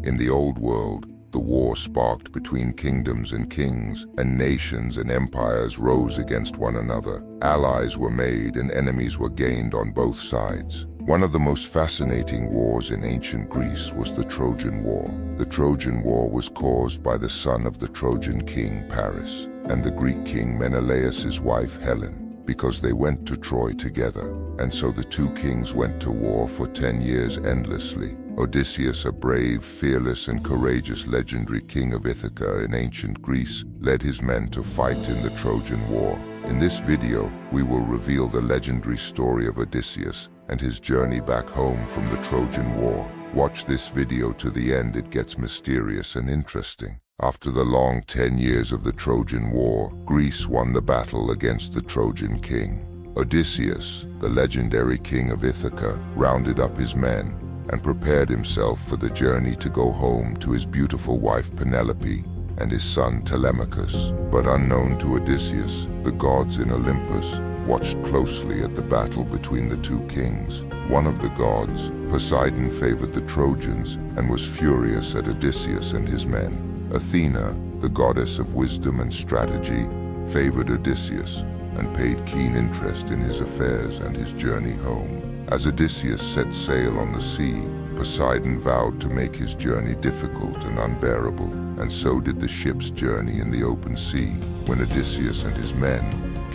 In the old world, the war sparked between kingdoms and kings, and nations and empires rose against one another. Allies were made and enemies were gained on both sides. One of the most fascinating wars in ancient Greece was the Trojan War. The Trojan War was caused by the son of the Trojan king Paris and the Greek king Menelaus's wife Helen, because they went to Troy together. And so the two kings went to war for 10 years endlessly. Odysseus, a brave, fearless, and courageous legendary king of Ithaca in ancient Greece, led his men to fight in the Trojan War. In this video, we will reveal the legendary story of Odysseus and his journey back home from the Trojan War. Watch this video to the end, it gets mysterious and interesting. After the long 10 years of the Trojan War, Greece won the battle against the Trojan king. Odysseus, the legendary king of Ithaca, rounded up his men and prepared himself for the journey to go home to his beautiful wife Penelope and his son Telemachus. But unknown to Odysseus, the gods in Olympus watched closely at the battle between the two kings. One of the gods, Poseidon, favored the Trojans and was furious at Odysseus and his men. Athena, the goddess of wisdom and strategy, favored Odysseus and paid keen interest in his affairs and his journey home. As Odysseus set sail on the sea, Poseidon vowed to make his journey difficult and unbearable, and so did the ship's journey in the open sea. When Odysseus and his men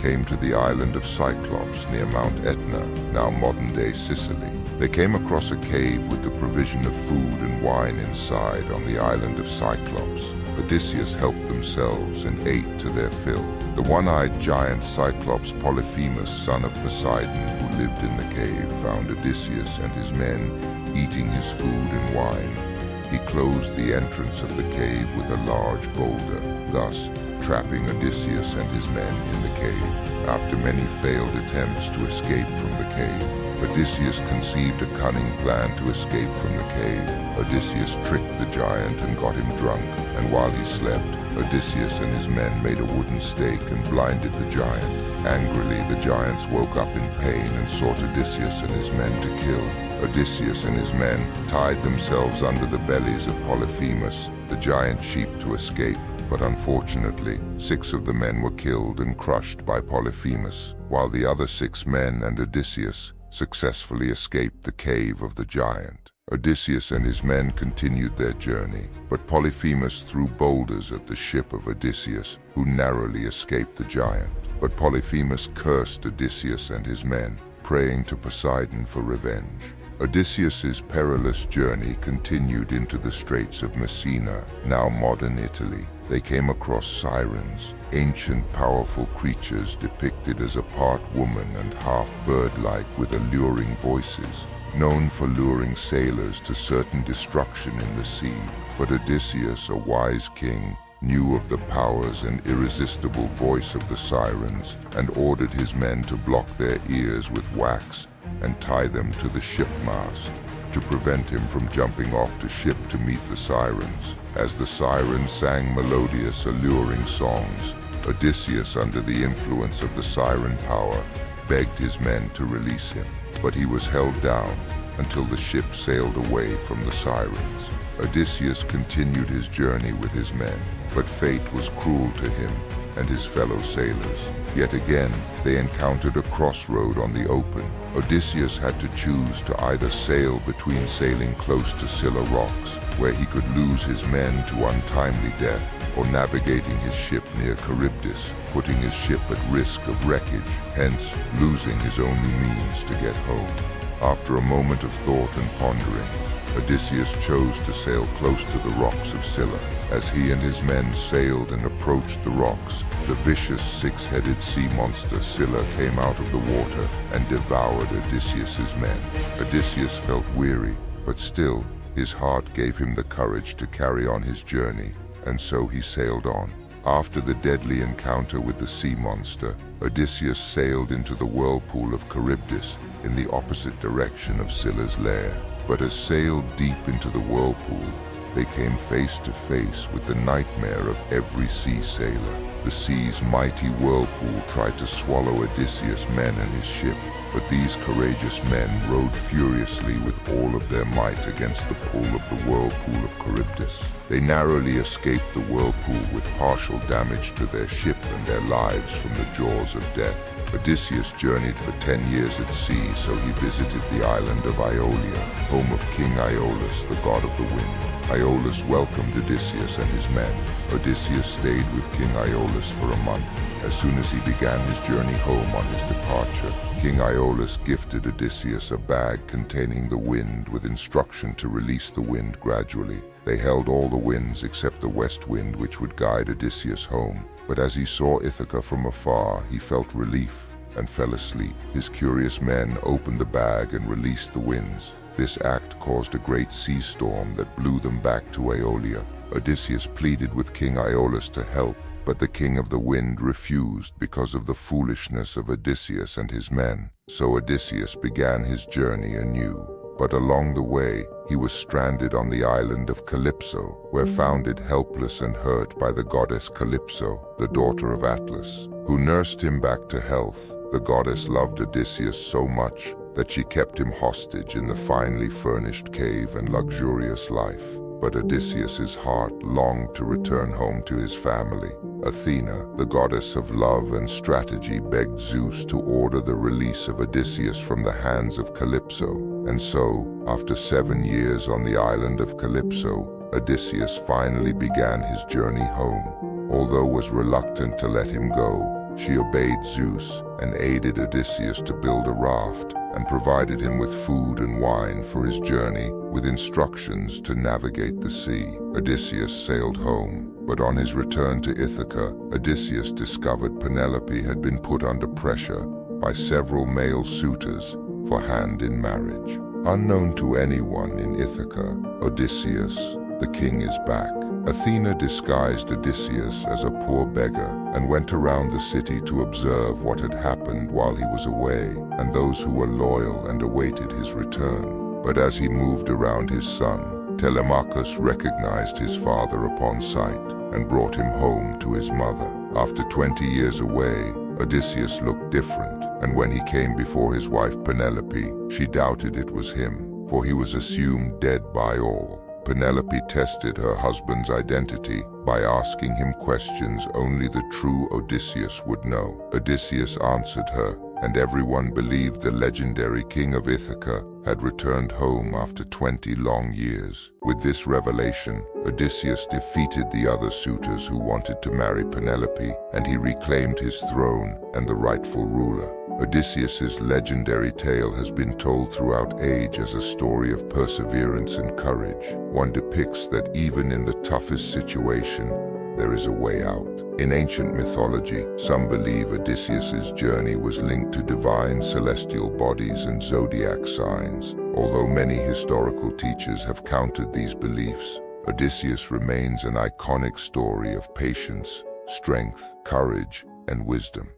came to the island of Cyclops near Mount Etna, now modern-day Sicily, they came across a cave with the provision of food and wine inside on the island of Cyclops. Odysseus helped themselves and ate to their fill. The one-eyed giant Cyclops Polyphemus, son of Poseidon, who lived in the cave, found Odysseus and his men eating his food and wine. He closed the entrance of the cave with a large boulder, thus trapping Odysseus and his men in the cave. After many failed attempts to escape from the cave, Odysseus conceived a cunning plan to escape from the cave. Odysseus tricked the giant and got him drunk, and while he slept, Odysseus and his men made a wooden stake and blinded the giant. Angrily, the giants woke up in pain and sought Odysseus and his men to kill. Odysseus and his men tied themselves under the bellies of Polyphemus, the giant sheep, to escape. But unfortunately, 6 of the men were killed and crushed by Polyphemus, while the other 6 men and Odysseus successfully escaped the cave of the giant. Odysseus and his men continued their journey, but Polyphemus threw boulders at the ship of Odysseus, who narrowly escaped the giant. But Polyphemus cursed Odysseus and his men, praying to Poseidon for revenge. Odysseus's perilous journey continued into the Straits of Messina, now modern Italy. They came across sirens, ancient powerful creatures depicted as a part woman and half bird-like with alluring voices, known for luring sailors to certain destruction in the sea. But Odysseus, a wise king, knew of the powers and irresistible voice of the sirens and ordered his men to block their ears with wax and tie them to the shipmast to prevent him from jumping off to ship to meet the sirens. As the sirens sang melodious, alluring songs, Odysseus, under the influence of the siren power, begged his men to release him. But he was held down until the ship sailed away from the sirens. Odysseus continued his journey with his men, but fate was cruel to him and his fellow sailors. Yet again, they encountered a crossroad on the open. Odysseus had to choose to either sail between sailing close to Scylla rocks, where he could lose his men to untimely death, or navigating his ship near Charybdis, putting his ship at risk of wreckage, hence losing his only means to get home. After a moment of thought and pondering, Odysseus chose to sail close to the rocks of Scylla. As he and his men sailed and approached the rocks, the vicious 6-headed sea monster Scylla came out of the water and devoured Odysseus's men. Odysseus felt weary, but still, his heart gave him the courage to carry on his journey, and so he sailed on. After the deadly encounter with the sea monster, Odysseus sailed into the whirlpool of Charybdis in the opposite direction of Scylla's lair. But as sailed deep into the whirlpool, they came face to face with the nightmare of every sea sailor. The sea's mighty whirlpool tried to swallow Odysseus' men and his ship, but these courageous men rowed furiously with all of their might against the pull of the whirlpool of Charybdis. They narrowly escaped the whirlpool with partial damage to their ship and their lives from the jaws of death. Odysseus journeyed for 10 years at sea, so he visited the island of Iolia, home of King Iolaus, the god of the wind. Iolaus welcomed Odysseus and his men. Odysseus stayed with King Iolaus for a month. As soon as he began his journey home on his departure, King Iolaus gifted Odysseus a bag containing the wind with instruction to release the wind gradually. They held all the winds except the west wind, which would guide Odysseus home. But as he saw Ithaca from afar, he felt relief and fell asleep. His curious men opened the bag and released the winds. This act caused a great sea storm that blew them back to Aeolia. Odysseus pleaded with King Iolaus to help, but the king of the wind refused because of the foolishness of Odysseus and his men. So Odysseus began his journey anew. But along the way, he was stranded on the island of Calypso, where found helpless and hurt by the goddess Calypso, the daughter of Atlas, who nursed him back to health. The goddess loved Odysseus so much that she kept him hostage in the finely furnished cave and luxurious life. But Odysseus's heart longed to return home to his family. Athena, the goddess of love and strategy, begged Zeus to order the release of Odysseus from the hands of Calypso. And so, after 7 years on the island of Calypso, Odysseus finally began his journey home. Although was reluctant to let him go, she obeyed Zeus and aided Odysseus to build a raft and provided him with food and wine for his journey, with instructions to navigate the sea. Odysseus sailed home, but on his return to Ithaca, Odysseus discovered Penelope had been put under pressure by several male suitors for hand in marriage. Unknown to anyone in Ithaca, Odysseus, the king, is back. Athena disguised Odysseus as a poor beggar and went around the city to observe what had happened while he was away, and those who were loyal and awaited his return. But as he moved around his son, Telemachus recognized his father upon sight and brought him home to his mother. After 20 years away, Odysseus looked different, and when he came before his wife Penelope, she doubted it was him, for he was assumed dead by all. Penelope tested her husband's identity by asking him questions only the true Odysseus would know. Odysseus answered her, and everyone believed the legendary king of Ithaca had returned home after 20 long years. With this revelation, Odysseus defeated the other suitors who wanted to marry Penelope, and he reclaimed his throne and the rightful ruler. Odysseus's legendary tale has been told throughout age as a story of perseverance and courage. One depicts that even in the toughest situation, there is a way out. In ancient mythology, some believe Odysseus's journey was linked to divine celestial bodies and zodiac signs. Although many historical teachers have countered these beliefs, Odysseus remains an iconic story of patience, strength, courage, and wisdom.